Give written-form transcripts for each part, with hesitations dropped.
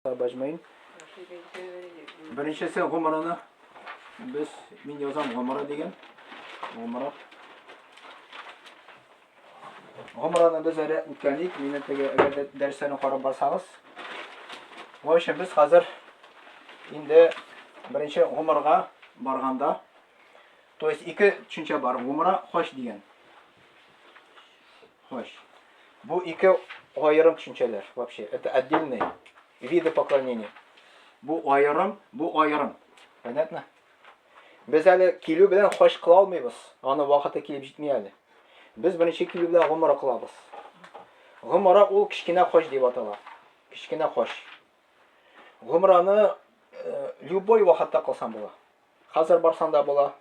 Bajmayın. Birincisi Gumra'nı biz min yazam Gumra degan. Gumra'nı biz ara o'tgandik. Meni agar darslarni qarab borsangiz. Va o'sha biz hozir endi birinchi Gumraga borganda, то есть ikki tushuncha bor. Gumra xo'sh degan. Xo'sh. Bu ikki ayrim tushunchalar вообще. Это отдельные виды поклонения. Bu ayrim. Понятно? Biz hali kilo bilan xo'sh qila olmaymiz. Ana vaqtda kelib yetmaydi. Biz birinchi kilo bilan g'umra qilamiz. G'umra u kichkina xo'sh deb ataladi. Kichkina xo'sh. G'umrani любой vaqtda qilsam bo'ladi. Hozir borsanda bo'ladi.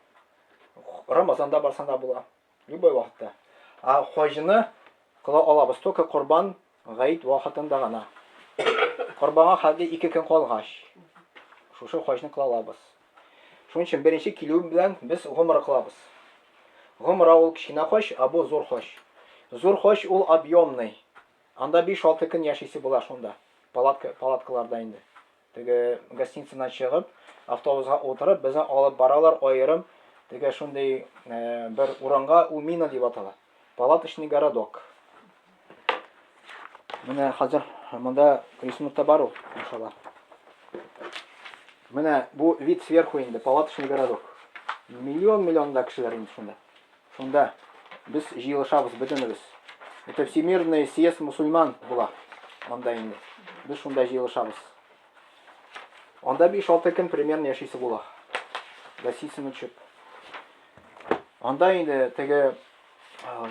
Ramazonda borsanda bo'ladi. Любой vaqtda. Xo'shni qila olamiz. Только qurban g'ayit vaqtida g'ana. Qurbonga hali 2 kun qolg'ash. Shu xo'shni qila olamiz. Shuning uchun birinchi kilo bilan biz g'umra qilamiz. G'umra ul kichkina xo'sh, bu zo'r xo'sh. Zo'r xo'sh ul объемный. Anda 5-6 kun yashaysi bo'ladi shunda. Palatkalarda endi. Tege gostinitsadan chiqib, avtobusga o'tirib, bizni olib boralar ayrim. Tege shunday bir o'ringa u mina deb ataladi. Палаточный городок. Mana hozir bunda рисунокта бар u, inshaalloh. Mana bu вид сверху endi палаточный городок. Миллионлab kishilar endi shunda. Shunda biz jiyilishamiz bitinimiz. Это всемирный съезд musulmon bular. Onda endi biz shunda jiyilishamiz. Onda 5-6 kun примерно yashaysi bo'ladi. Gостиницаны tushib. Onda endi tege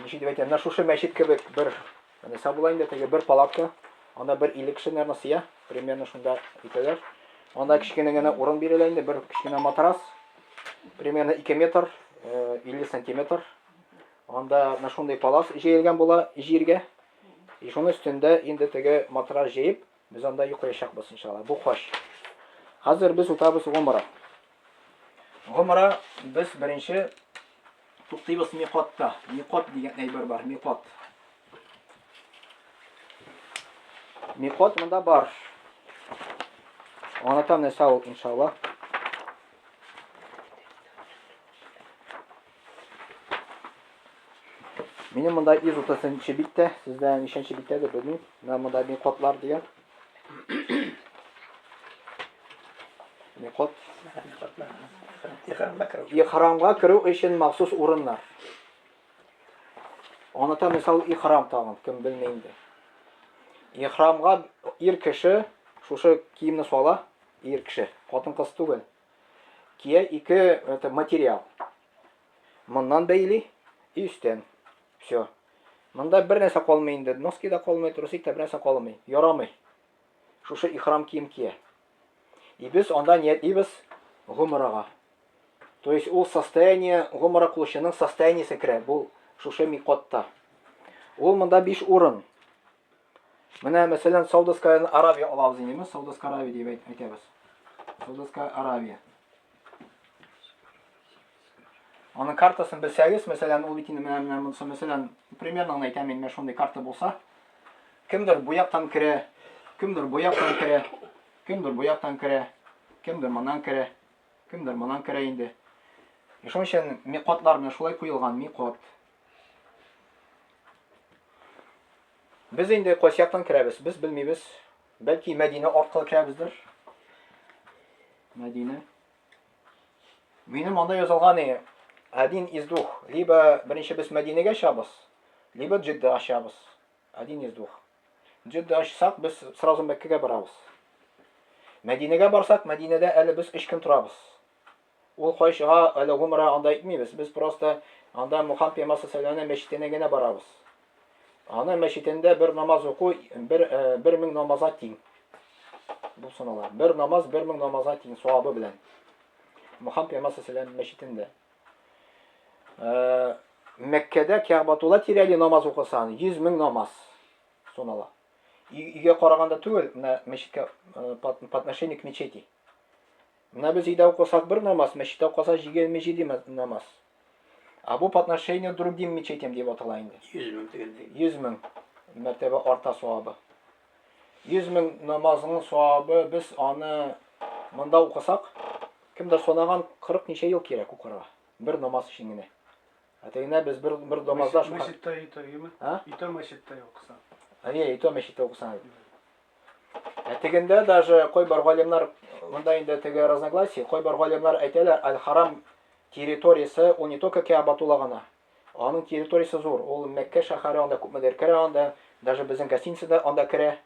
nechta deb aytayman, shu masjidga bir mana sabulaynda tege bir palatka, onda bir 50 kishi narsa, примерно shunda aytadilar. Onda kichkinagina o'rin beriladi, bir kichkina matras, примерно 2 metr, 50 santimetr. Onda na shunday palas jeyilgan bo'la yerga. Shuni ustida endi tege matras jeyib, biz onda yuqirashaqmiz inshaalloh. Bu xo'sh. Hozir biz o'tamiz G'umra. G'umra biz birinchi to'xtaymiz miqotda. Miqot degan aybar bor, miqot. Miqot bunda bor. Onatam nasal inshaalloh. Mening bunda 130 bitta, sizda nechanchi bitta deb bilmayman. Men bunda miqotlar degan. Miqot ihramga kiruv uchun maxsus o'rinlar. Onatam misol ihrom tag'in, kim bilmaydi. Ihramga kishi shu kiyimni sola, kishi, xotin qiz tug'il. Kiya ikki material. Bundan beyli, üstten. Всё. Bunda bir narsa qolmaydi. Noskida qolmaydi, trusikda bir narsa qolmaydi. Yoramay. Shu ihrom kiyim kiya. И biz ondan niyatlaymiz G'umraga. То есть u состояние G'umra qilishning состоянияsi kira. Bu shu miqotda. Ul bunda 5 o'rin. Mana masalan Saudiyskiy Arabiya olamiz deymiz. Saudiyskiy Arabiya deb aytamiz. Saudiyskiy Arabiya. Onun kartasini bilsangiz, masalan, u bitini masalan, примерно aytamen, men shunday karta bo'lsa, kimdir bu yoqdan kira, kimdir bu yoqdan kira, kimdir bu yoqdan kira, kimdir bundan kira, kimdir bundan kira endi. Shuning uchun miqotlar bilan shulay qo'yilgan miqot. Biz endi qaysi yoqdan kiramiz? Biz bilmaymiz. Balki Madina orqali kirabizdir. Madina. Mening onda yozilgan один из двух. Либо birinchi biz Madinaga ashamiz, либо Jidda ashamiz. Один из двух. Jidda ashsak biz сразу Makkaga boramiz. Madinaga borsak, Madinada hali biz 3 kun turamiz. U qo'yishga hali G'umra onda aytmaymiz. Biz prosta onda Muhammad payg'ambar sallallohu alayhi masjidinagina boramiz. Ana masjidinda bir namoz o'qib, 1000 namozga teng. Bu sanolar. Bir namoz 1000 namozga teng savobi bilan. Muhammad payg'ambar sallallohu alayhi masjidinda. Mekkada Ka'batullah tirali namoz o'qisan, 100,000 namoz so'nala. Uyga qaraganda tug'il, masjidga по отношению к mecheti. Mana biz uyda o'qisak bir namoz, masjidda o'qisak 27 namoz. A bu по отношению к другим mechetим deb ataladi. 100,000 deganda. 100,000 martaba orta savobi. 100 мең намазының савабы без аны монда укысак, кемдер санаган 40 ничә ел кирәк укырга. Бер намаз өчен генә. Әтегенә без бер намазда шул. Мәчеттә итәгеме? Итә мәчеттә укысан. Әйе, итә мәчеттә укысан. Әтегендә даже кайбер галимнар монда инде теге разногласие, кайбер галимнар әйтәләр, аль-Харам территориясе ул не только Кәабатулла гына. Аның территориясе зур. Ул Мәккә шәһәре анда күпмедер керә, анда даже безнең гостиницада анда керә.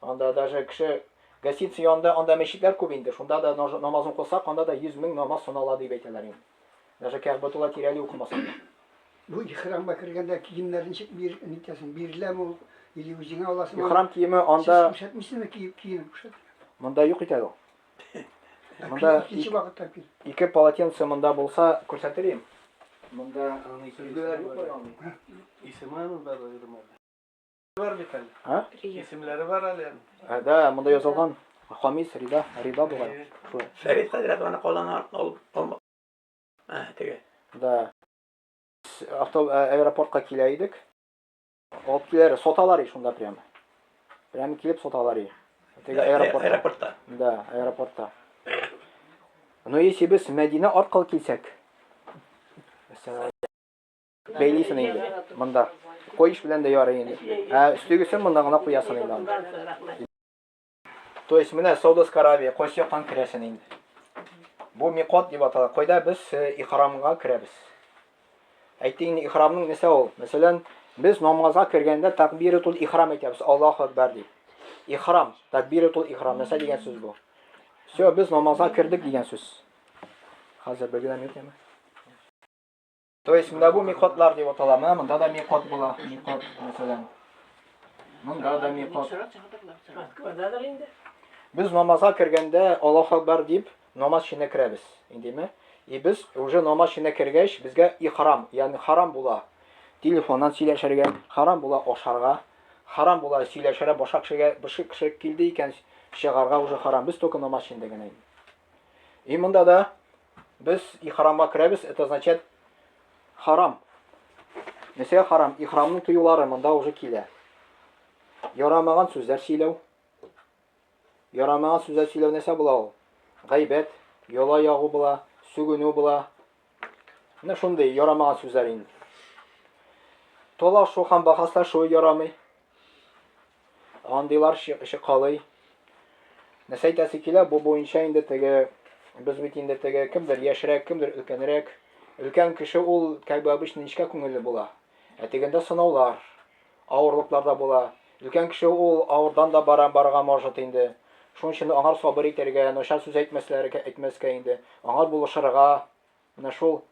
Анда даже кеше гостиница янында анда мәчетләр күп инде. Шунда да намазын кылсак, анда да 100 мең намаз санала дип әйтәләр инде. Даже Кәабатулла тирәли укымасаң. Bu ihramga kirganda kiyimlerin nityasin birilem ol ili үзеңә аласың. Ихрам киеме анда Кушатмыйсыңмы кием кушат. монда юк икән ул. Монда Икенче вакытта кир. ике полотенце монда булса күрсәтелим. Монда аны икеләр юк барган. Исеме бар йөрмәде. Бар бит әле. Ха? Исемләре бар әле. Да, монда язылган. Хамис Рида булган. Шу. Фәрит хәзрәт аны калган алып. Теге. Да. Аэропортка килә идек. Алып киләр, саталар шунда прямо. Прямо килеп саталар. Теге Аэропортта. Да, аэропортта. Но если без Мәдинә аркылы килсәк. Бәйлисен инде. Монда. Коиш белән дә ярый инде. Өстегесен монда гына куясың инде. То есть менә Саудовская Аравия кайсы яктан керәсен инде. Бу миқат дип атала. Кайда без ихрамга керәбез. Әйтик, ихрамның нәрсә ул? Мәсәлән, без намазга кергәндә такбиратул ихрам әйтәбез. Аллаһу акбар дип. Ихрам, такбиратул ихрам нәрсә дигән сүз бу? Все, без намазга кирдек дигән сүз. Хәзер белгән юкмы? То есть монда бу миқатлар дип атала. Монда да миқат була. Миқат, мәсәлән. Монда да миқат. Biz namazga kirgəndə Allahu Akbar deyib namaz içinə kirəbiz. İndimi? Biz уже namaz içinə kirgəş bizə ihram, yəni haram bula. Telefondan сөйләшергә, haram bula ашарга, haram bula сөйләшергә, башка кеше килде икән чыгарга уже haram. Без только намаз içində генә. И монда да без ихрамга керәбез, это означает haram. Нәрсә haram? Ихрамның тыюлары монда уже килә. Ярамаган сүзләр сөйләү. Ярамаган сүзләр сөйләү нәрсә була ул? Гайбәт, яла ягу була, сүгенү була. Менә шундый ярамаган сүзләр инде. Талашу һәм бахаслашу ярамый. Андыйлар шыкалый. Нәрсә әйтәсе килә, бу буенча инде теге без бит инде теге кемдер яшьрәк, кемдер өлкәнрәк. Өлкән кеше ул кәбә обычно ничка күңелле була. Тегендә сынаулар, авырлыклар да була. Өлкән кеше ул авырдан да барга может инде. Шуның өчен аңар сабыр итәргә, начар сүз әйтмәскә инде. Аңар булышырга. Менә шул.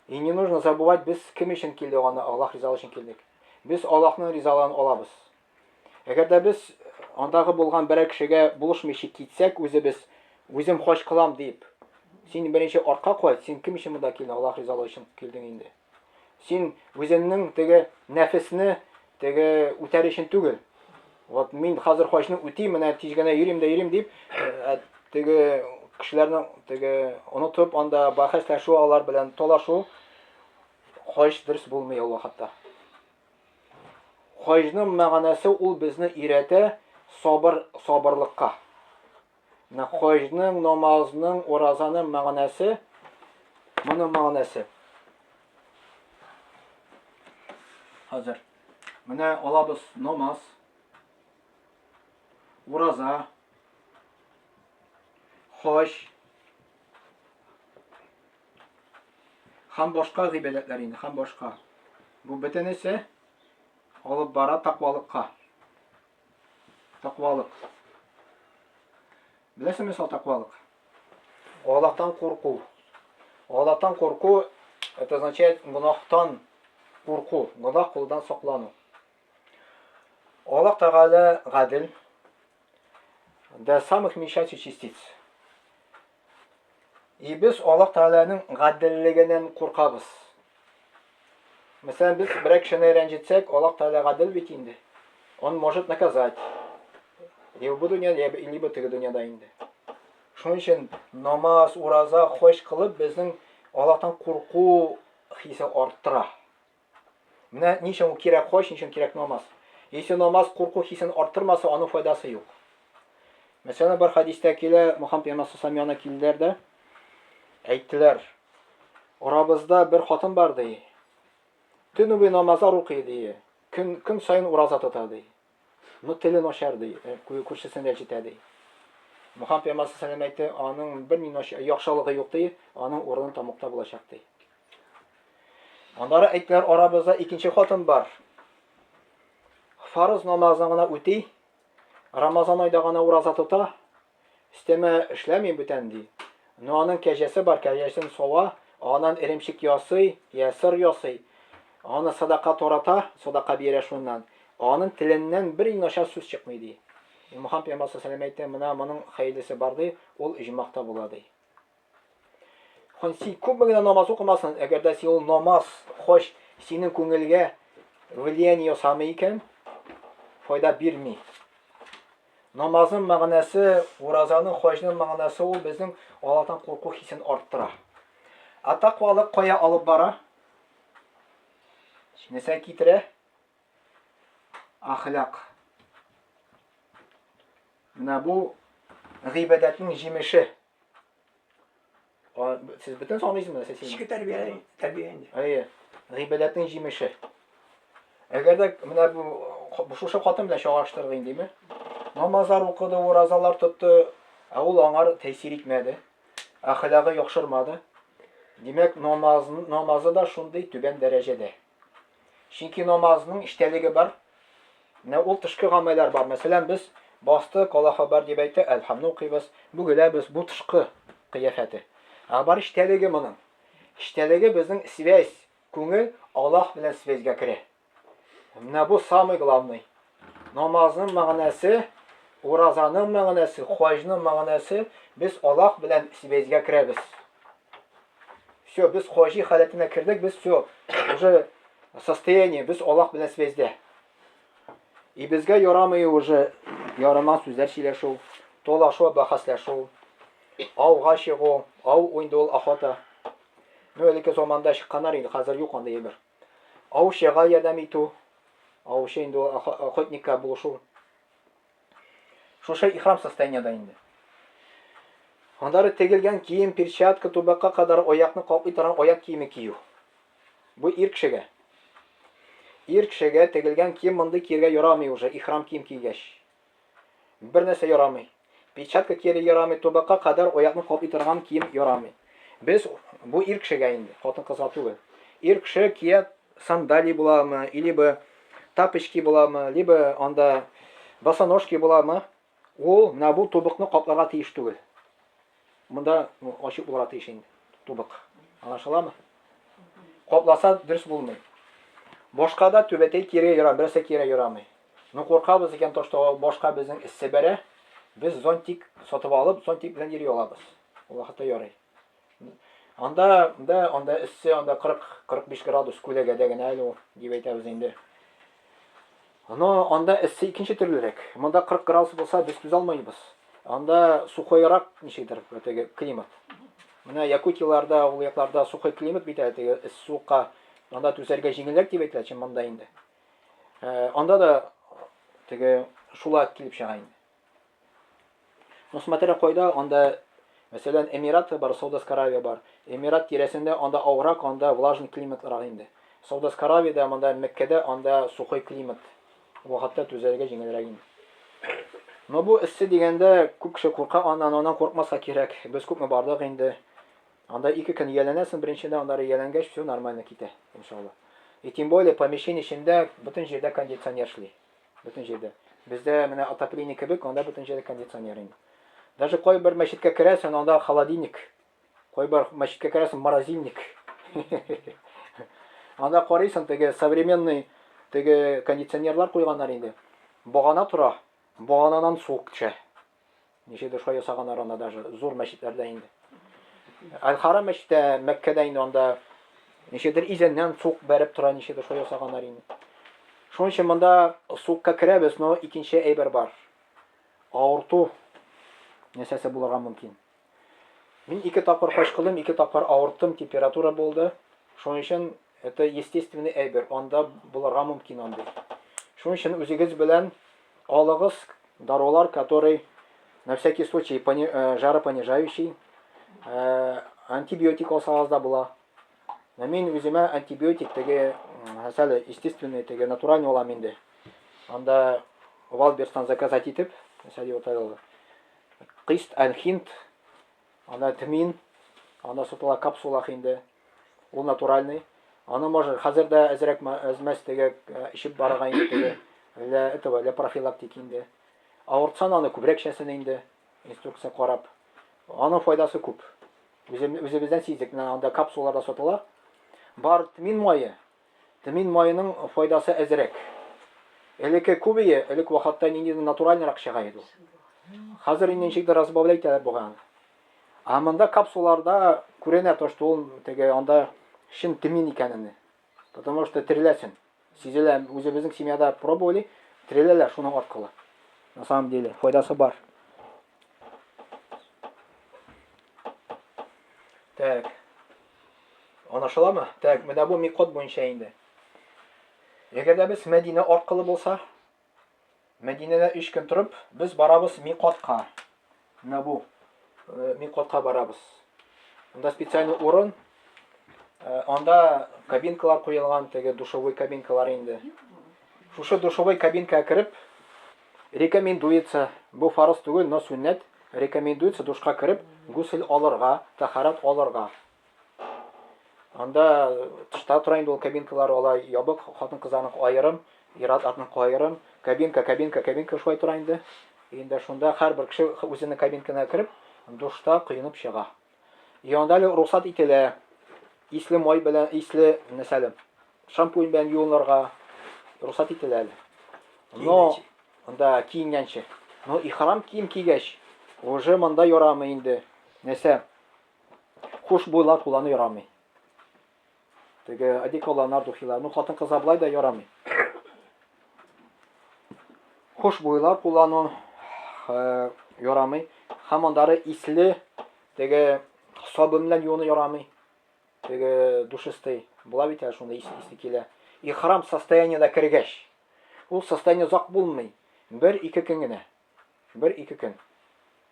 И не нужно забывать, без кем өчен килдек аны, Аллаһ ризалыгы өчен килдек. Без Аллаһның ризалыгын алабыз. Әгәр дә без андагы булган берәр кешегә булышмыйча китсәк, үзем хош кылам дип. Син беренче арка кайт, син кем өчен монда килдең? Аллаһ ризалыгы өчен килдең инде. Син үзеңнең теге нәфесне теге үтәр өчен түгел. Вот мин хәзер хашны үтим, менә тизгәнә йөрим дип, теге кешеләрне теге онытып анда бахәсләшү, алар белән талашу хаш дөрес булмый ул вакытта. Хаҗның мәгънәсе ул безне өйрәтә сабырлыкка. Менә хаҗның, намазның, уразаның мәгънәсе, моның мәгънәсе. Хәзер менә алабыз намаз, ураза, хаж һәм башка гыйбадәтләр инде, һәм башка. Бу бөтенесе алып бара тақвалыкка. Тақвалык. Беләсезме сол тақвалык? Аллаһтан курку. Аллаһтан курку это означает гунахтан курку, гунах кылдан саклану. Аллаһ Тәгалә гадил до самых мельчайших частиц. И без Аллаһ Тәгаләнең гадиллегеннән куркабыз. Мәсәлән, без берәр кешене рәнҗетсәк, Аллаһ Тәгалә гадил бит инде. Он может наказать. Либо бу дөньяда, либо теге дөньяда инде. Шуның өчен намаз, ураза, хаж кылып безнең Аллаһтан курку хисе арттыра. Менә ничә ул кирәк хаж, ничә кирәк намаз. Если намаз курку хисен арттырмаса, аның файдасы юк. Mesela bir hadiste kile Muhammed Peygamber Samiyana kildiler de әйттеләр. Арабызда bir хатын бар ди. Төн буе намазлар укый ди. Көн сайын ураза тота ди. Ну теле начар ди. Күршесендә җитә ди. Muhammed Peygamber sallallahu aleyhi ve sellem әйтте, аның бер яхшылыгы юк ди, аның урыны тамукта булачак ди. Аннары әйттеләр, арабызда икенче хатын бар. Фарыз намазын гына үти, Рамазан айда гына ураза тота, истеме эшләми бүтән ди. Но аның кәҗәсе бар, кәҗәсен сова, анан эремчек ясый, ясыр ясый. Аны садака тарата, садака бирә шуннан. Аның теленнән бер начар сүз чыкмый ди. Muhammed Peygamber sallallahu aleyhi ve sellem әйтте, моның хәйлесе бар ди, ул иҗмакта була ди. Ханси күп генә намаз укымасын, әгәр дә син ул намаз хош синең күңелгә влияние ясамый икән, файда бирми. Намазның мәгънәсе, уразаның, хаҗның мәгънәсе ул безнең Аллаһтан курку хисен арттыра. Атаквалык кая алып бара? Нәрсә китерә? Ахлак. Менә бу гыйбадәтнең җимеше. Сез бөтен саныйсызмы, сез? İçki terbiye indi. Әйе, гыйбадәтнең җимеше. Әгәр дә менә бу шушы хатын белән чагыштырып индеме? Намазлар укыды, уразалар тотты, ул аңар тәэсир итмәде. Ахлагы яхшырмады. Димәк, намазы да шундый түбән дәрәҗәдә. Чөнки намазның иштәлеге бар. Менә ул тышкы гамәлләр бар. Мәсәлән, без бастык, Аллаһ хәбәр дип әйтте, әлхамду укыйбыз. Бүгелә без бу тышкы кыяфәте. Бар иштәлеге моның. Иштәлеге безнең связь, күңел Аллаһ белән связьгә керә. Менә бу самый главный. Намазның мәгънәсе, уразаның мәгънәсе, хаҗның мәгънәсе, без Аллаһ белән связьгә керәбез. Всё, без хаҗи халәтенә кирдек, без всё, уже состояние, без Аллаһ белән связьдә. И безгә ярамый уже яраман сүзләр сөйләшү, толашу, бәхәсләшү, ауга чыгу, ау инде ул ахата. Ну, элекке заманда чыкканнар инде, хәзер юк анда ебер. Ау чыга ярдәм итү, ау инде охотникка булышу. Шушы ихрам состояниеда инде. Андары тегелгән кием, перчатка, тубакка кадәр аякны каплый торган аяк киеме кию. Бу ир кешегә. Ир кешегә тегелгән кием монда киергә ярамый уже, ихрам кием кигәч. Бер нәрсә ярамый. Перчатка киергә ярамый, тубакка кадәр аякны каплый торган кием ярамый. Без бу ир кешегә инде, хатын-кызга түгел. Ир кеше кия сандали буламы, либо тапочки буламы, либо анда босоножки буламы, ул менә бу тубыкны капларга тиеш түгел. Монда ачык булырга тиеш инде тубык. Аңлашыламы? Капласа дөрес булмый. Башка да түбәтәй киергә ярамый, берсе киергә ярамый. Ну куркабыз икән ташта башка безнең эссе бәрә, без зонтик сатып алып, зонтик белән йөри алабыз. Ул вакытта ярый. Анда эссе, анда 40-45 градус күләгәдә генә әле дип әйтәбез инде. Анда эссе икенче төрлерәк. Монда 40 градус булса, без түзә алмыйбыз. Анда сухойрак ничектер теге климат. Менә Якутияларда, ул якларда сухой климат бит теге сука, анда түзәргә җиңелрәк дип әйтәләр, чын монда инде. Анда да теге шулай килеп чыга инде. Ну смотря кайда, анда мәсәлән Эмираты бар, Саудовская Аравия бар. Эмират тирәсендә анда авырак, анда влажный климатлар инде. Саудовская Аравиядә, монда Мәккәдә анда сухой климат. Вакытта түзәргә җиңелрәк инде. Но бу эссе дигәндә күп кеше курка, аннан куркмаса кирәк. Без күпме бардык инде. Анда 2 көн яланасың, беренчедә андары ялангәч всё нормально китә, иншалла. И тем более помещение içində бүтән җирдә кондиционер эшли. Бүтән җирдә. Бездә менә отопление кебек, анда бүтән җирдә кондиционер инде. Даже кайбер мәчеткә керәсең, анда холодильник. Кайбер мәчеткә керәсең, морозильник. Анда карыйсың, теге современный теге кондиционерлар куйганнар инде. Багана тора. Багананан суык төшә. Ничәдер шулай ясаганнар анда даже зур мәчетләрдә инде. Аль-Харам мәчете Мәккәдә инде анда ничәдер изәннән суык бәреп тора, ничәдер шулай ясаганнар инде. Шуның өчен монда суыкка керәбез, но икенче әйбер бар. Авырту нәрсәсе булырга мөмкин. Мин 2 тапкыр хаҗ кылдым, 2 тапкыр авырттым, температура булды. Шуның өчен это естественный әйбер, анда булырга мөмкин анда. Шуның өчен үзегез белән алыгыз дарулар, которые На всякий случай жаропонижающий. Антибиотик алсагыз да була. Мен үземә антибиотик теге хәсәле естественный теге натуральный алам инде. Анда Валберстан заказать итеп, мәсәле вот кыст алхинт, ана тмин, ана сатыла капсулах инде. Ул натуральный. Аны может хәзер дә әзрәк әзмәс теге ишеп барырга инде теге. Для профилактики инде. Авыртсан аны күбрәк чәсен инде. Инструкция карап. Аның файдасы күп. Үзебездән сиздек, анда капсулаларда сатыла. Бар тмин майы. Тмин майының файдасы әзрәк. Элеке күбие, элек вакытта нинди натуральнырак чыга иде. Хәзер инде ничектер разбавляйтәләр буган. А монда капсулаларда күренә то, что ул теге анда шин тмин икәнен. Потому что тереләсен. Сизелә, үзебезнең семьяда пробовали, тереләләр шуның аркылы. На самом деле, файдасы бар. Так. Анашыламы? Так, менә бу микот буенча инде. Егер дә без Мәдинә аркылы булса, Мәдинәдә 3 көн торып, без барабыз микотка. Менә бу микотка барабыз. Анда специальный урын, анда кабинкалар куелган, теге душевой кабинкалар инде. Шушы душевой кабинкага кирип, рекомендуется, бу фарыз түгел, но сүннәт, рекомендуется душка кирип, гусл алырга, тахарат алырга. Анда тышта тора инде ул кабинкалар алай ябык, хатын-кызларның аерым, ир-атның аерым, кабинка шулай тора инде. Инде шунда һәрбер кеше үзенең кабинкасына кирип, душта кыйнып чыга. Янда рөхсәт ителә. Исле май белән, исле мәсәлән, шампунь белән юынырга рөхсәт ителә. Но анда киенгәнче. Но ихрам кием кигәч, уже монда ярамый инде. Нәрсә? Хуш буйлар куллану ярамый. Теге одеколоннар, духилар, ну хатын-кызлар булай да ярамый. Хуш буйлар куллану ярамый. Һәм андары исле теге сабын белән юыну ярамый. Теге душистой була бит шунда исле килә. Ихрам состояниеда кергәч, ул состояние узак булмый. 1-2 көн генә. 1-2 көн.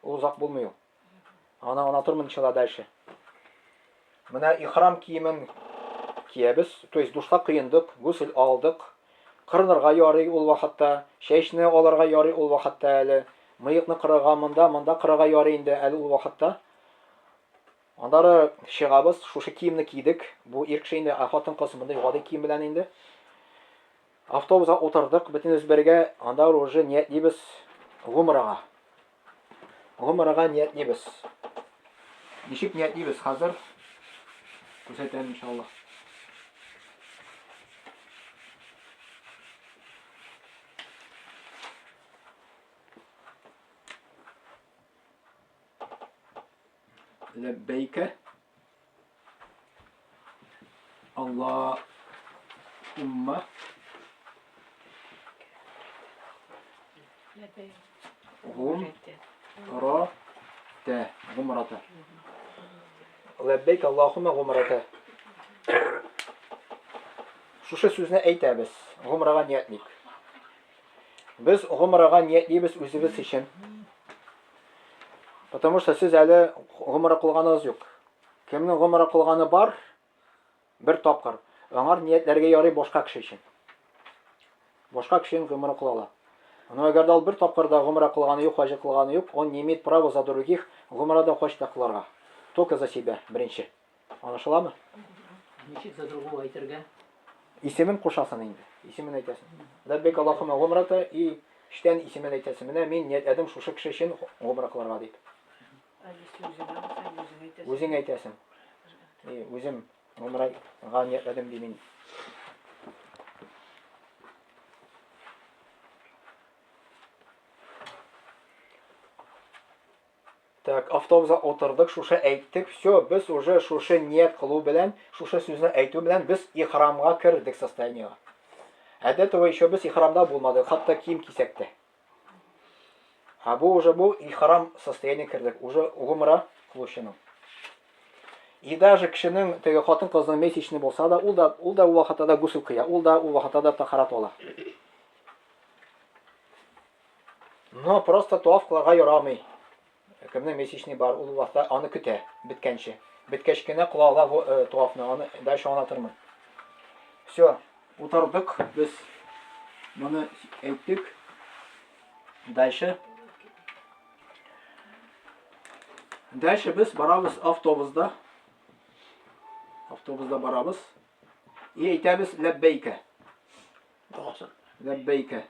Ул узак булмый ул. Ана тормын иншалла дальше. Менә ихрам киемен киябез, то есть душта кыендык, гусл алдык. Кырынырга ярый ул вакытта, чәчне алырга ярый ул вакытта әле. Мыекны кырырга монда кырырга ярый инде әле ул вакытта. Андары чыгабыз, шушы киемне кидек. Бу ир кеше инде хатын-кыз монда гади кием белән инде. Автобуска утырдык, бөтенебез бергә, анда уже ниятлибез гумрага. Гумрага ниятлибез. Ничек ниятлибез хәзер? Күрсәтәм иншалла. لبيك اللهم غمرة لبيك اللهم غمرة. Шушы сүзне әйтәбез. Гумрага ниятлик. Без гумрага ниятлибез үзебез өчен. Потому что сез әле гомра кылганыгыз юк. Кемнең гомра кылганы бар, бер тапкыр. Аңар ниятләргә ярый башка кеше өчен. Башка кешенең гомра кылала. Но әгәр дә ул бер тапкыр да гомра кылганы юк, хаҗ кылганы юк, он не имеет права за других гомрада хаҗ кылырга. Только за себя, беренче. Аңлашыламы? Ничек за другого әйтергә? Исемен кушасың инде. Исемен әйтәсең. Ләббәк Аллаһумма гумрата и иштән исемен әйтәсең. Менә мин ниятләдем шушы кеше өчен гомра кылырга дип. Үзең әйтәсең. Үзем гомрага ниятләдем димин. Так, автобуска отырдык, шушы әйттек, все, без уже шушы ният кылу белән, шушы сүзне әйтү белән без ихрамга кирдек состояниега. До этого еще без ихрамда булмады, хатта кием кисәк тә. А бу уже бу ихрам состояние кирдек, уже гумра кылучының. И даже кешенең теге хатын-кызның месячный булса да, ул да ул вакытта да гусл кыя, ул вакытта да тахарат ала. Но просто туаф кыларга ярамый. Кемнең месячный бар, ул вакытта аны көтә беткәнче. Беткәч кенә кулага туафны, аны дальше аңлатырмын. Все, утырдык без. Моны әйттек. Дальше без барабыз автобуста. Автобуста барабыз. И әйтәбез ләббәйкә. Дұғасын. Ләббәйкә.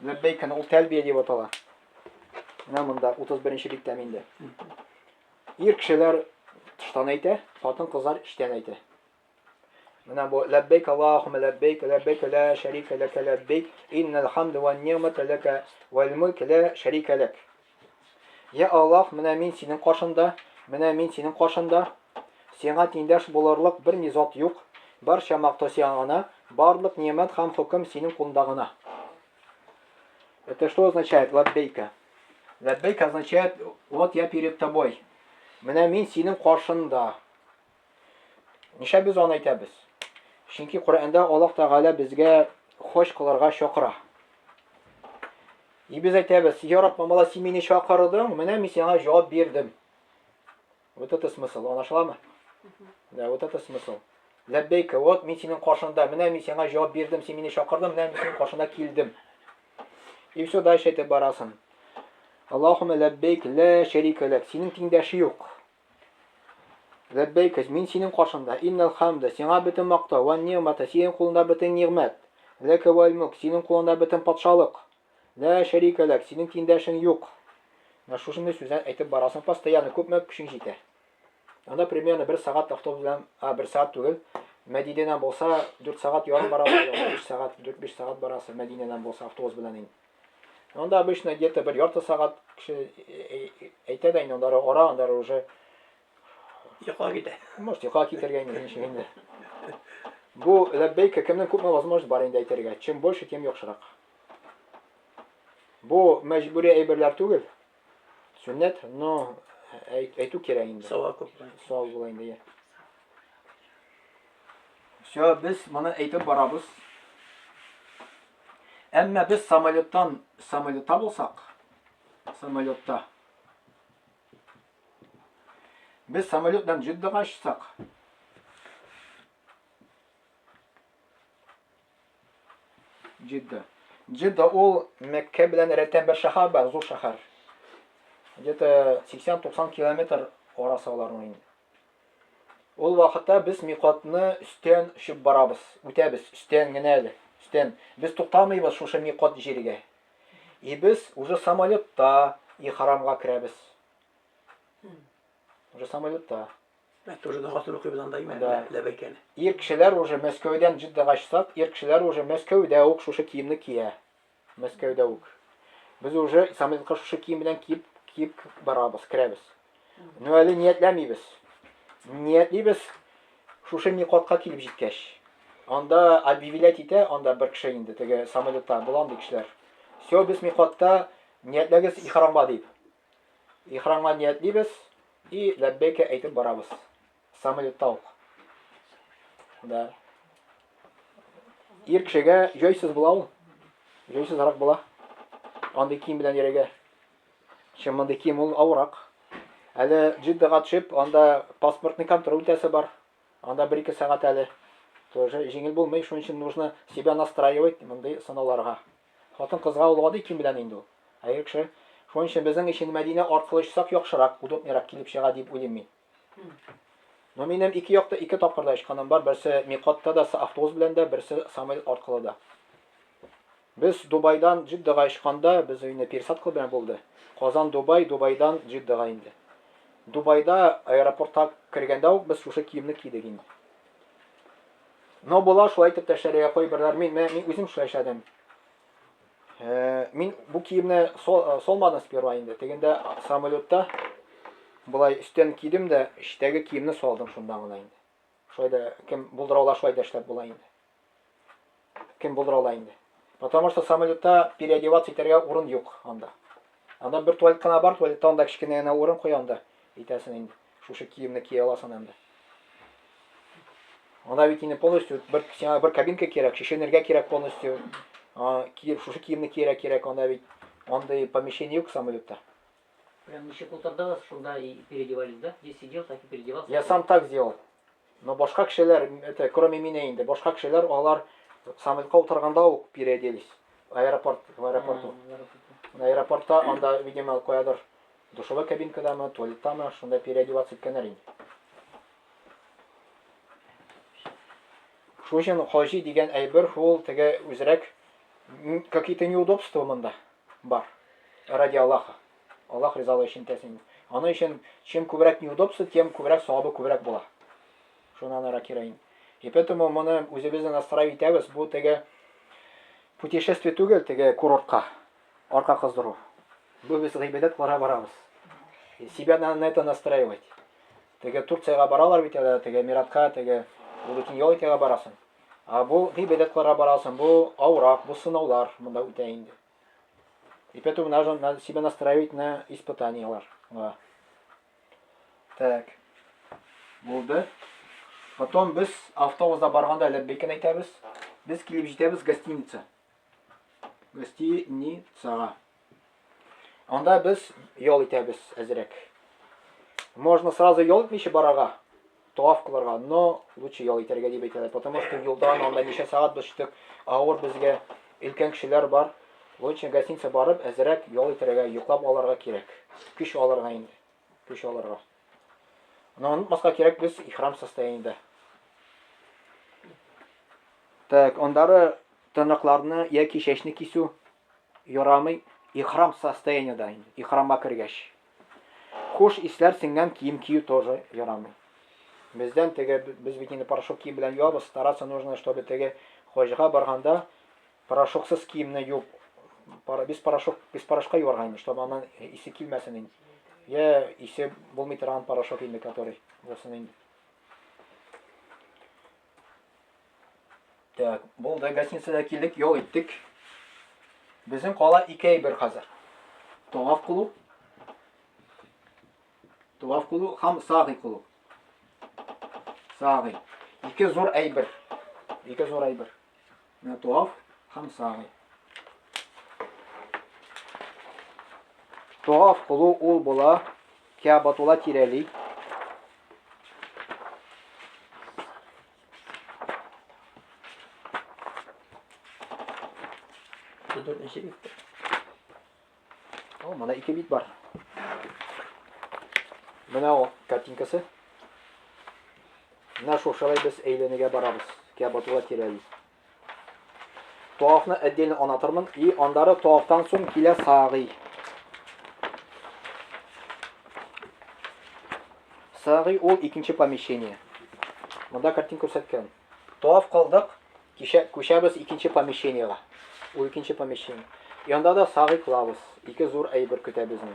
Ләббәйкәне ул тәлбия дип атала. Менә монда 31-нче биттә миндә. Ир кешеләр тыштан әйтә, хатын кызлар иштән әйтә. Менә бу ләббәйк Аллаһумма ләббәйк, ләббәйк ла шәрика ләк ләббәйк, иннал хамда ван ниъмата ләк вал мулк ла шәрика ләк. Я Аллаһ, менә мин синең каршында, сиңа тиңдәш булырлык бер ни зат юк. Барча мактау сиңа гына, барлык ниъмәт һәм хөкем синең кулыңда гына. Это что означает ләббәйка? Ләббәйк означает вот я перед тобой. Менә мин синең каршында. Нишлә без аны әйтәбез? Чөнки Коръәндә Аллаһ Тәгалә безгә хош кылырга чакыра. И без әйтәбез, я Рабб, мала син мине чакырдың, менә мин сиңа җавап бирдем. Вот это смысл, аңлашыламы? Да, вот это смысл. Ләббәйка, вот мин синең каршында, менә мин сиңа җавап бирдем, син мине чакырдың, менә мин синең каршында килдем. И все дальше әйтеп барасың. Аллаһумма ләббәйк ла шәрика ләк, синең тиңдәше юк. Ләббәйк, мин синең каршында, иннал хамда, сиңа бөтен мактау, ван ниъмата, синең кулыңда бөтен ниғмәт, ләк вал мулк, синең кулыңда бөтен патшалык, ла шәрика ләк, синең тиңдәшең юк. Менә шушындай сүзләр әйтеп барасың, постоянно күпме көчең җитә. Анда примерно 1 сәгать автобус белән, 1 сәгать түгел, Мәдинәдән булса 4 сәгать ярым барасың, 5 сәгать, 4-5 сәгать барасың Мәдинәдән булса автобус белән инде. Анда обычно где-то bir yarım saat kişi әйтә дә инде, анда уже Йоқлап китә. может йоқлап китәргә инде. Бу ләббәйкә кемнең күпме возможность бар инде әйтергә. Чем больше, тем яхшырак. Бу мәҗбүри әйберләр түгел. Сөннәт, но әйтү кирәк инде. Савап күп. Сау була инде. Все, без моны әйтеп барабыз. Әмма без самолетта булсак, без самолеттан Җиддага чыксак, Җидда ул Мәккә белән рәттән бер шәһәр бар, зур шәһәр. Где-то 80-90 километр арасы аларның инде. Ул вакытта без миқатны үстән чып барабыз, үтәбез, үстән генә әле. Без туктамыйбыз шушы миқат җиргә. И без уже самолетта ихрамга керәбез. Уже самолетта. Тоже дұғасын оқи білан дайым Да. ләбәйкәне. Ир кешеләр уже Мәскәүдән Җиддага чыксак, ир кешеләр уже Мәскәүдә үк шушы киемне кия. Мәскәүдә үк. Без уже самолетка шушы кием белән киеп барабыз, керәбез. Но әле ниятлибез шушы миқатка килеп җиткәч. Анда объявлять итә, анда бер кеше инде, теге самолетта булган ди кешеләр. Все, без миқатта ниятләгез ихрамга дип. Ихрамга ниятлибез и ләббәйкә әйтеп барабыз. Самолетта ук. Да. Ир кешегә җайсыз була ул. Җайсызрак була. Андый кием белән йөрергә. Чын мондай кием ул авырак. Әле Җиддага төшеп, анда паспортный контроль үтәсе бар. Анда 1-2 сәгать әле. Тоже җиңел булмый, шуның өчен нужно себя настраивать мондай сынауларга. Хатын кызга ул гади кием белән инде ул. Ир кеше, шуның өчен безнең өчен Мәдинә аркылы чыксак яхшырак, удобнырак килеп чыга дип уйлыйм мин. Но минем 2 якта 2 тапкырда чыкканым бар, берсе миқатта да автобус белән дә, берсе самолет аркылы да. Без Дубайдан Җиддага чыкканда, без өйне пересадка белән булды. Казан Дубай, Дубайдан Җиддага инде. Дубайда аэропортка кергәндә үк без шушы киемне кидек инде. Но була шулай итеп тәшәргә кайберләр, мин үзем шулай эшләдем. Мин бу киемне солмадым сперва инде. Тегендә самолетта булай өстән кидем дә, иштәге киемне салдым шунда гына инде. Шулай да кем булдыра шулай да эшләп була инде. Кем булдыра инде. Потому что самолетта переодеваться итәргә урын юк анда. Анда бер туалет кына бар, туалетта анда кичкенә генә урын куянда. Итәсен инде. Шушы киемне кия аласың инде. Анда бит инде полностью бер кабинка кирәк, шешенергә кирәк полностью. Шушы киемне кирәк, анда бит андай помещение юк самолетта. Прям ничек утырдыңыз, шунда и переодевались, да? Здесь сидел, так и переодевался. Я сам так сделал. Но башка кешеләр, это кроме меня инде, башка кешеләр алар самолетка утырганда ук переоделись. В аэропорту. А, в аэропорту. На аэропортта анда, видимо, куядыр душевой кабинкадамы, туалеттамы, шунда переодеваться иткәннәр инде. Шул өчен хаҗи дигән әйбер ул теге үзрәк какие-то неудобства монда бар. Ради Аллаха. Аллах ризалыгы өчен тәсин. Аның өчен чем күбрәк неудобства, тем күбрәк савабы күбрәк була. Шуннан ара кирәк. И поэтому моны үзебезне настраивать итәбез, бу теге путешествие түгел, теге курортка. Арка кыздыру. Бу без гыйбадәт кыларга барабыз. Себя на это настраивать. Теге Турцияга баралар бит әле, теге Миратка, теге Улутин ял итәргә барасың. А бу гыйбадәт кыларга барасың, бу аурак, бу сынаулар монда үтә инде. И поэтому надо себя настраивать на испытаниялар. Так. Булды. Потом без автобуста барганда ләббәйкән әйтәбез. Без килеп җитәбез гостиница. Гостиницага. Анда без ял итәбез әзрәк. Можно сразу ял итмичә барага, таваф кылырга, но лучше ял итәргә дип әйтәләр, потому что юлдан анда ничә сәгать без чыктык, авыр безгә өлкән кешеләр бар. Лучше гостиница барып әзрәк ял итәргә, йоклап алырга кирәк. Көч алырга инде. Көч алырга. Но унутмаска кирәк без ихрам состояниендә. Так, ондары тырнакларны яки чәчне кисү ярамый. Ихрам состояниеда инде. Ихрамга кергәч. Хуш исләр сиңгән кием кию тоже ярамый. Бездән теге без бит инде порошок кием белән юабыз, стараться нужно, чтобы теге хаҗга барганда порошоксыз киемне юып, без порошка юарга инде, чтобы аннан исе килмәсен инде. Я исе булмый торган порошок инде, который булсын инде. Так, булды, гостиницада килдек, ял иттек. Безнең кала 2 әйбер хәзер. Таваф кылу. Таваф кылу һәм сагый кылу. Сагый. 2 зур әйбер. 2 зур әйбер. Менә таваф һәм сагый. Таваф кылу ул була Кәбатулла тирәли. Dördüncü bitti. О, менә 2 бит бар. Менә ул картинкасы. Менә шулай без әйләнергә барабыз. Кәбатулла тирәли. Тавафны отдельно анатырмын и андары тавафтан соң килә сагый. Сагый ул икенче помещение. Монда картинка күрсәткән. Таваф кылдык, күчәбез икенче помещениега. Ул икенче помещение. И анда да сагый кылабыз. 2 зур әйбер көтә безне.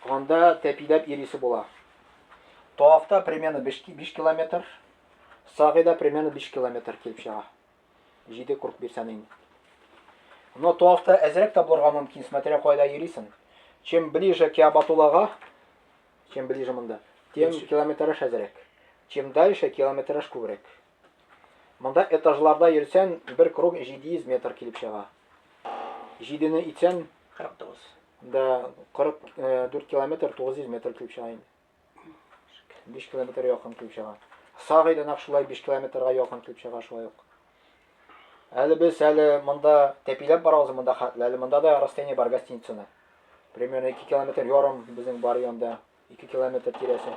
Анда тәпиләп ирисе була. Тавафта примерно 5 километр, сагыйда примерно 5 километр килеп чыга. 7:41 инде. Но тавафта әзрәк табылырга мөмкин, смотря кайда йөрисең. Чем ближе к Кәбатуллага, чем ближе монда, тем километраж әзрәк. Чем дальше, километраж күбрәк. Монда этажларда йөрсәң, бер круг 700 метр килеп чыга. 7-не итсәң, 49. да 44 километр 900 метр килеп чыга инде. 5 километр якын килеп чыга. Сагыйда нәкъ шулай 5 километрга якын килеп чыга шулай ук. Әле без монда тәпиләп барабыз монда хәтле. Әле монда да расстояние бар гостиницаны. Примерно 2 километр ярым безнең бар янда. 2 километр тирәсе.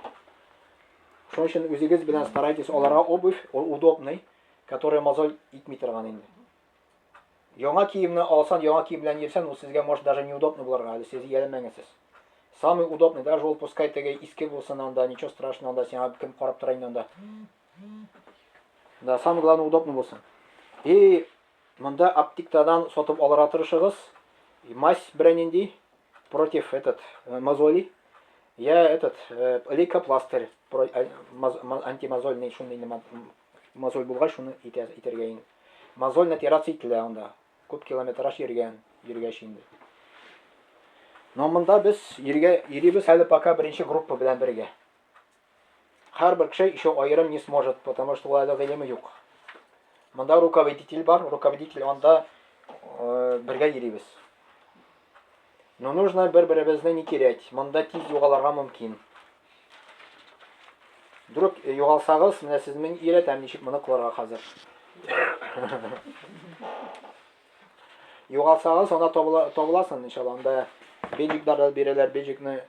Шуның өчен үзегез белән старайтесь аларга обувь удобный, который мозоль итми торган инде. Яңа киемне алсаң, яңа кием белән йөрсәң, ул сезгә может даже неудобно булырга, әле сез ялемәңесез. Самый удобный, даже ул пускай теге иске булсын анда, ничего страшного, анда сиңа кем карап тора инде анда. Да, самый главный удобный булсын. И монда аптекадан сатып алырга тырышыгыз. Мазь брендинди против мозоли. Я лейкопластырь антимозольный шундый мозоль булгач шуны итәргә инде. Мозоль натирация ителә анда. Күп километраж йөргәч инде. Но монда без йөрибез әле пока беренче группа белән бергә. Һәрбер кеше еще аерым не сможет, потому что улайда гыйлеме юк. Монда руководитель бар, руководитель анда бергә йөрибез. Но нужно бер-беребезне не терять. Монда тиз югаларга мөмкин. Вдруг югалсагыз, менә сез мен өйрәтәм ничек моны кылырга хәзер. Югалсагыз, анда табыласың иншалла. Анда бенҗикләрдә бирәләр, бенҗикне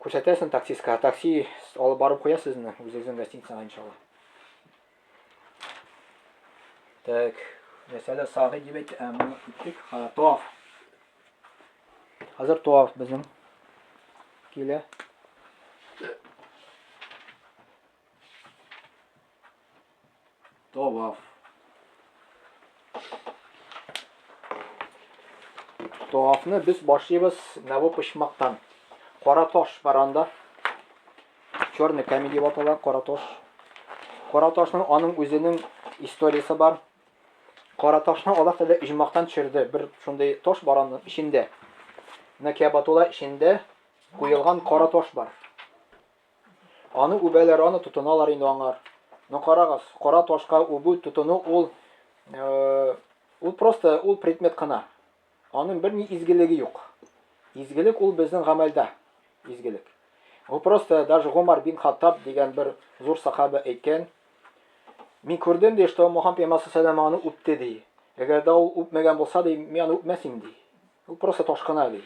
күрсәтәсең таксистка. Такси алып барып куя сезне үзегезнең гостиницага иншалла. Так, mesela sahi gibi gittik. Tuhaf. Hazır tuhaf bizim. Kile. Tuhaf. Tuhafını biz başlayız navo pişmaktan. Qora tosh var anda. Черный камень дип атала, Qora tosh. Qora toshның аның үзенең историясы бар. Qora toshны Аллаһ Тәгалә иҗмактан төшерде. Бер шундый тош бар аның ичендә. Кәбатулла ичендә куелган Qora tosh бар. Аны үбәләр, аны тотыналар инде аңар. Ну карагыз, Qora toshка үбү тотыну ул просто ул предмет кына. Аның бер ни изгелеге юк. Изгелек ул безнең гамәлдә. Изгелек. Ул просто даже Гомар бин Хаттаб дигән бер зур сахаба әйткән. Мин күрдем ди, что Мухаммад Пәйгамбәр саллаллаху аны үпте ди. Әгәр дә ул үпмәгән булса ди, мин аны үпмәсем ди. Ул просто ташкына ди.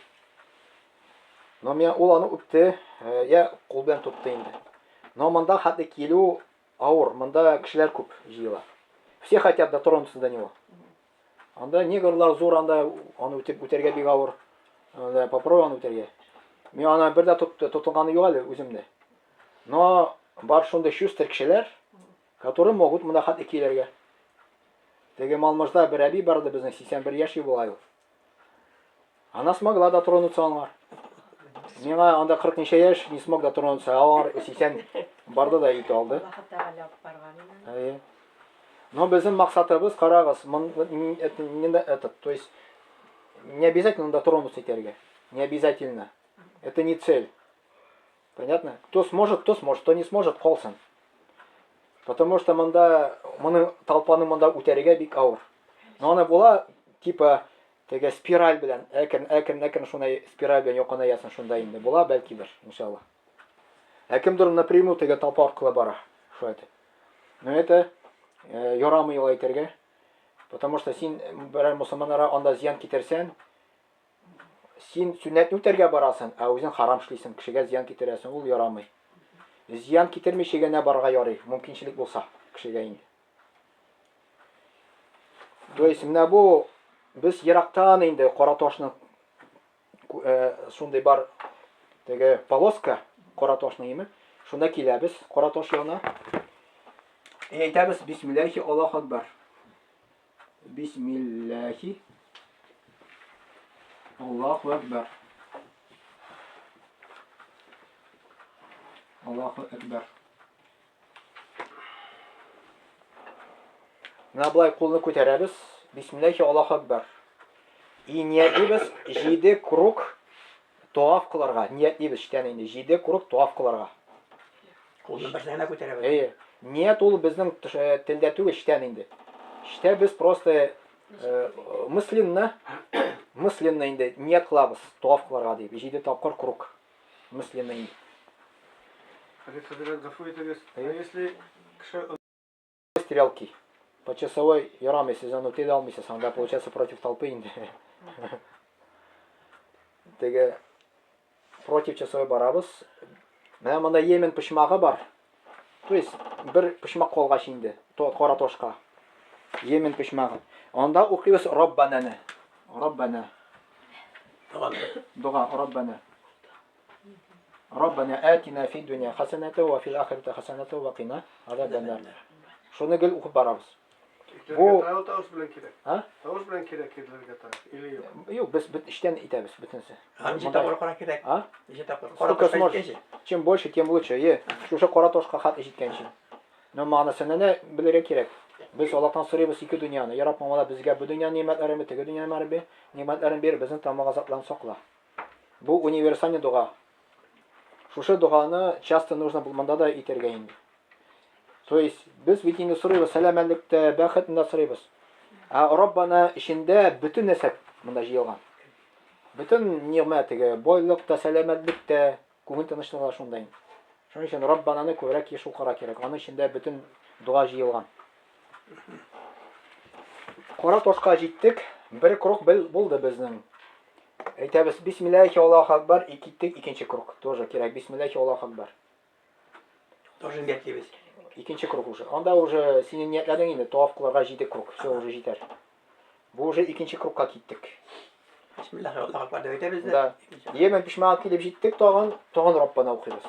Но мен ул аны үпте, я кул белән тутты инде. Но монда хәтта килү авыр, монда кешеләр күп җыела. Все хотят дотронуться до него. Анда негрлар зур, анда аны үтәргә бик авыр. Анда попробуй аны үтәргә. Мин аны бер дә тотылганы юк әле үземдә. Но бар шундый шустер кешеләр, которые могут монда хәтта килергә. Теге Малмыжда бер әби барды безнең 81 яши була ул. Она смогла дотронуться аңар. Миңа анда 40 ничә яшь не смог дотронуться, а аңар 80 барды да ит алды. Но безнең максатыбыз, карагыз, то есть не обязательно дотронуться итәргә. Не обязательно. Это не цель. Понятно? Кто сможет, кто не сможет, калсын. Потому что моны толпаны монда үтәргә бик авыр. Но аны була типа теге спираль белән, әкрен шундый спираль белән якынаясың шунда инде. Була бәлкидер, иншалла. Кемдер напрямую теге толпа аркылы бара. Шулай итеп. Но это ярамый ул әйтергә. Потому что син берәр мусламаннарга анда зыян китерсәң, син сүннәтне үтәргә барасың, ә үзең харам эшлисең, кешегә зыян китерәсең, ул ярамый. Зыян китермичә генә барырга ярый, мөмкинчелек булса кешегә инде. То есть менә бу без ерактан инде Qora toshның шундый бар теге полоска Qora toshның име, шунда киләбез Qora tosh янына. Әйтәбез бисмиллаһи Аллаһу акбар. Бисмиллаһи Аллаһу акбар. Аллаһу акбар. Менә булай кулны күтәрәбез. Бисмиллаһи Аллаһу акбар. И ниятлибез 7 круг туаф кылырга. Ниятлибез иштән инде 7 круг туаф кылырга. Кулны берсенә күтәрәбез. Ният ул безнең телдә түгел иштән инде. Иштә без просто мысленно инде ният кылабыз туаф кылырга дип. 7 тапкыр круг. Мысленно инде. Если Стрелки. По часовой ярамый сезон утыды алмыйсыз, анда получается против толпы инде. Теге против часовой барабыз. Менә монда Йемен пычмагы бар. То есть бер пычмак калгач инде, Qora toshка. Йемен пычмагы. Анда укыйбыз Раббананы. Раббана. Дуга Раббана. ربنا آتنا في الدنيا حسنة وفي الآخرة حسنة وقنا عذاب النار. Шуны гел укып барабыз. Бу Тавыш белән кирәк. А? Тавыш белән кирәк кирләргә таш. Или юк. Юк, без иштән итәбез бөтенсе. Ничә тапкыр Qora кирәк? А? Ничә тапкыр? Сколько сможешь. Чем больше, тем лучше. Шушы Qora toshка хат ишеткәнче. Но мәгънәсенә белергә кирәк. Без Аллаһтан сорыйбыз ике дөньяны. Я Рабб, Мавла безгә бу дөнья нимәтләрен, теге дөнья нимәтләрен бир, безнең тамак азапларын сакла. Бу универсальный дуга. Шушы дуганы часто нужно булманда да итәргә инде. То есть без бит инде сорыйбыз сәламәтлектә, бәхетендә сорыйбыз. А Раббана ишендә бөтен нәрсә монда җыелган. Bütün nimettige, boyluk da, selametlik de, күңел тынычлыгы шундай. Шуның өчен Раббананы күбрәк еш укырга кирәк. Аның içində bütün дуа җыелган. Кара ташка җиттек. Бер круг булды безнең. Әйтәбез, бисмиллахи Аллаһу акбар, киттек икенче круг. Тоже кирәк. Бисмиллахи Аллаһу акбар. Тоже ниетлибез. Икенче круг уже. Анда уже синең ниятләдең инде таваф кылырга 7 круг. Все уже җитәр. Бу уже икенче кругка киттек. Bismillah, Allahu Akbar diye ötebizde. Да. Yemen pişman килеп җиттек, тагын Раббана укыйбыз.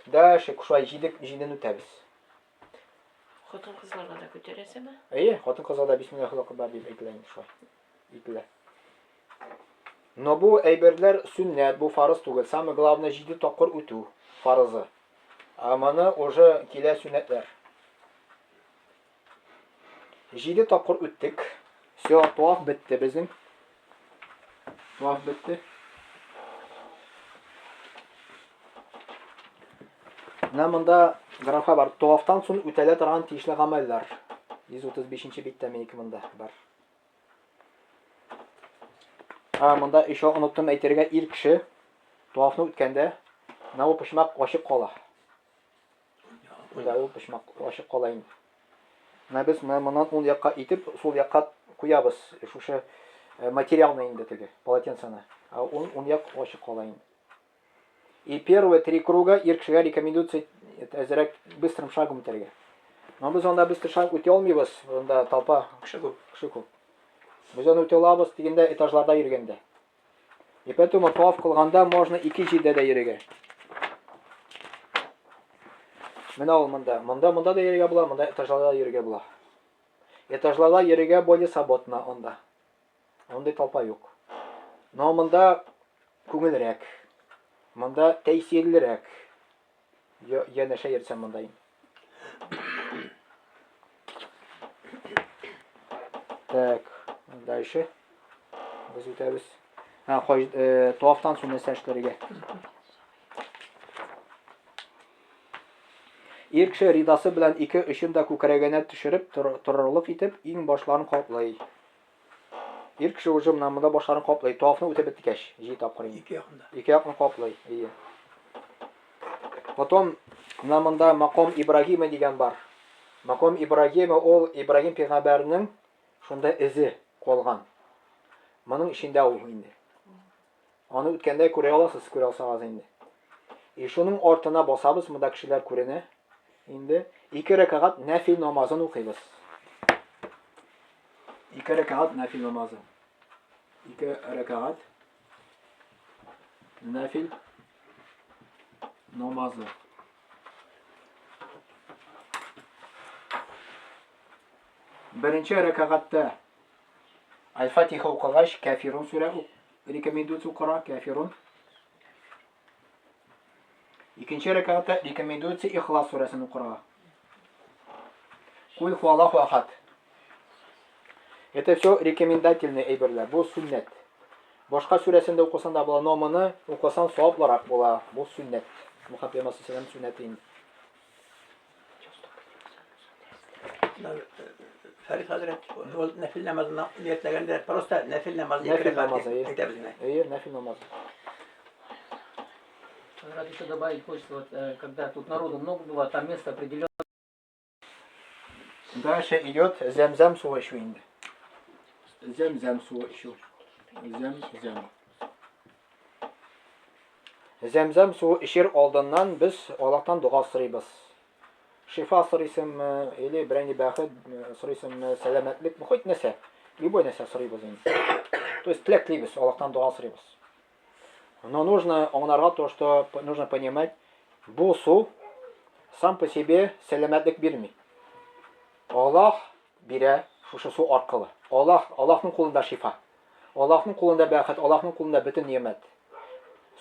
Да, шулай җиден үтәбез. Хатын кызларга да күтәрәсеме? Әйе, хатын-кызларда бисмиллахи акбар дип әйтелә инде шулай. Әйтелә. Но бу әйберләр сөннәт, бу фарыз түгел. Самое главное 7 тапкыр үтү фарызы. А моны уже килә сөннәтләр. 7 тапкыр үттек. Все, таваф бетте безнең. Таваф бетте. Монда графа бар. Тавафтан соң үтәлә торган тиешле гамәлләр. 135-нче биттә минеке монда бар. Монда еще оныттым әйтергә, ир кеше тавафны үткәндә нау пышмак ачык кала. Монда ул пышмак ачык кала инде. Без моннан уң якка итеп, сул якка куябыз. Шушы материалны инде теге, полотенцаны. Уң як ачык кала инде. И первые 3 круга ир кешегә рекомендуется әзрәк быстрым шагом үтәргә. Но без анда быстрый шаг үтә алмыйбыз. Анда толпа Кеше күп. кеше күп. Без аны үтә алабыз дигәндә этажларда йөргәндә. И поэтому таваф кылганда можно 2 җирдә дә йөрергә. Менә ул монда да йөрергә була, монда этажларда йөрергә була. Этажларда йөрергә более свободно анда. Анда толпа юк. Но монда күңелрәк. Монда тәэсирлерәк. Янәшә йөрсәм монда. Так, дальше. Без үтәбез. Тавафтан соң нәрсә эшләргә? Ир кеше ридасы белән 2 өчен дә күкрәгенә төшереп торырлык итеп иң башларын каплый. Ир кеше уже монда башларын каплый. Тавафны үтеп беткәч, 7 тапкыр. 2 якында. 2 якны каплый. Ие. Потом монда Маком Ибрагима дигән бар. Маком Ибрагима ул Ибрагим пәйгамбәрнең шунда эзе калган. Моның ичендә ул инде. Аны үткәндә күрә аласыз, күрә алсагыз инде. И шуның артына басабыз, монда кешеләр күренә. Инде 2 рәкъат нафил намазын укыйбыз. 2 рәкъат нафил намазы. 2 рәкъат нафил намазы. Birinci rekatta Al-Fatiha укыгач, Кафирун сүрә рекомендуется укыра, Кафирун. Икенче рекатта рекомендуется Ихлас сүрәсен укырга. Куль хуаллаху ахад. Это все рекомендательные әйберләр, бу суннәт. Башка сүрәсендә укысан да була, но моны укысан саваплырак була, бу суннәт. Мухаммед саллаллаху суннәтин. Ferit Hazret, o nefil namazına niyetlerinde prosta nefil namazı Nefil namazı, iyi. Нефил намаз. Рад еще добавить хочется, вот, когда тут народу много было, там место определенное. Дальше идет земзем суы шу инде. Земзем суы шу. Земзем. Земзем суы ишер алдыннан biz Аллаһтан дуа сорыйбыз. Шифа сорыйсыңмы, или берәнди бәхет сорыйсыңмы, сәламәтлек, хоть нәрсә, любой нәрсә сорыйбыз инде. То есть теләклибез, Аллаһтан дуа сорыйбыз. Но нужно аңларга то, что нужно понимать, бу су сам по себе сәламәтлек бирми. Аллаһ бирә шушы су аркылы. Аллаһның кулында шифа. Аллаһның кулында бәхет, Аллаһның кулында бөтен ниямәт.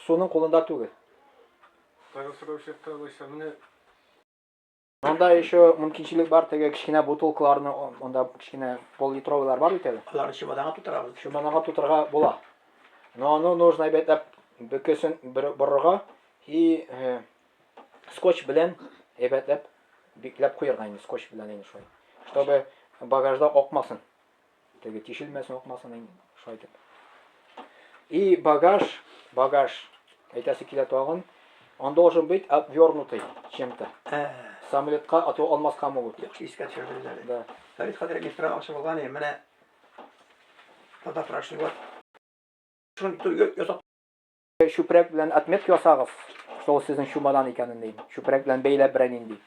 Суның кулында түгел. Монда еще мөмкинчелек бар, теге кичкенә бутылкаларны, монда кичкенә пол-литровыйлар бар бит әле. Аларны чемоданга тутырабыз. Чемоданга тутырга була. Но аны нужно әйбәтләп бөкесен борырга и скотч белән әйбәтләп бикләп куярга инде, скотч белән инде шулай. Чтобы багажда акмасын. Теге тишелмәсен, акмасын инде шулай дип. И багаж, әйтәсе килә тагын, он должен быть обвернутый чем-то. Самолетка ату алмаска могут. Яхшы искә төшердегез әле. Да. Фәрит хәзер мистер акча булган иде. Менә фотоаппарат бар. Шуны ясап Чүпрәк белән отметка ясагыз. Шул сезнең чумадан икәнен дим. Чүпрәк белән бәйләп берән инде.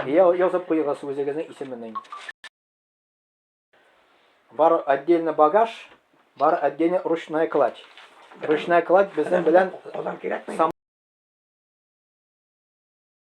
Язып куйыгыз үзегезнең исеменнән. Бар отдельно багаж, бар отдельно ручная кладь. Ручная кладь безнең белән Алдан кирәкме?